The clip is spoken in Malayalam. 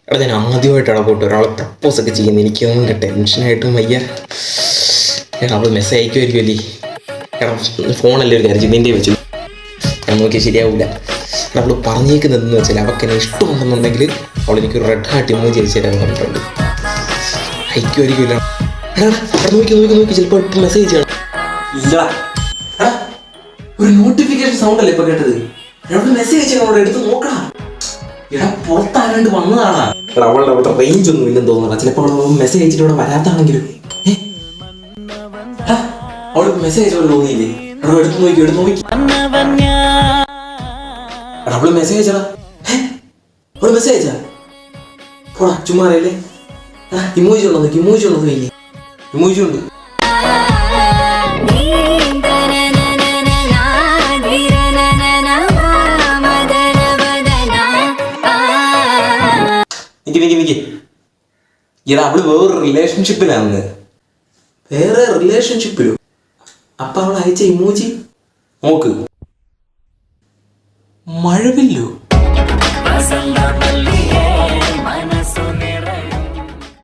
എടാ ഞാൻ ആദ്യമായിട്ട് പോയിട്ട് ഒരാളെ പ്രപ്പോസൊക്കെ ചെയ്യുന്നത് എനിക്കൊന്നും ടെൻഷനായിട്ടും വയ്യ. എടാ അവൾ മെസ്സേജ് അയക്കുമായിരിക്കുമല്ലേ? എടാ ഫോണല്ലേ ഒരു കാര്യം നിൻ്റെ വെച്ചു ഞാൻ നോക്കിയാൽ ശരിയാവില്ല. എടാ അവൾ പറഞ്ഞേക്കുന്നതെന്ന് വെച്ചാൽ അവൾക്ക് എന്നെ ഇഷ്ടമുണ്ടെന്നുണ്ടെങ്കിൽ അവൾ എനിക്കൊരു റെഡ് ഹാർട്ട് ഇമോജി അയച്ചു തരാമെന്ന് പറഞ്ഞിട്ടുണ്ട്. അയക്കുമായിരിക്കില്ല. എടാ നോക്കി ചിലപ്പോൾ ഇപ്പം മെസ്സേജ് ചെയ്യണം. ഇല്ല ഒരു നോട്ടിഫിക്കേഷൻ സൗണ്ട് അല്ലേ ഇപ്പൊ കേട്ടത്? എവിടെ മെസ്സേജ് അയച്ചാൽ അവിടെ എടുത്ത് നോക്കണം. എടാ പുറത്താരാണ്ട് വന്നതാണ്. എടാ അവളുടെ അവിടെ റേഞ്ച് ഒന്നും ഇല്ലെന്ന് തോന്നുന്നു. ചിലപ്പോൾ അവൾ മെസ്സേജ് അയച്ചിട്ട് ഇവിടെ വരാത്താണെങ്കിലും അവൾ മെസ്സേജ് അയച്ചോളൂ തോന്നിയില്ലേ? എടാ എടുത്ത് നോക്കി എടാ അവള് മെസ്സേജ് അയച്ചടാ. അവള് മെസ്സേജ് അയച്ചാ പോടാ ചുമ്മാ അറിയില്ലേ? ഇമോജി ഉണ്ടോ നോക്കി. ഇമോജി ഉണ്ട്. നിക്ക് ഇതാ അവള് വേറൊരു റിലേഷൻഷിപ്പിലാണെന്ന്. വേറെ റിലേഷൻഷിപ്പിലോ? അപ്പൊ അവൾ അയച്ച ഇമോജി നോക്ക്. മഴവില്ലോ?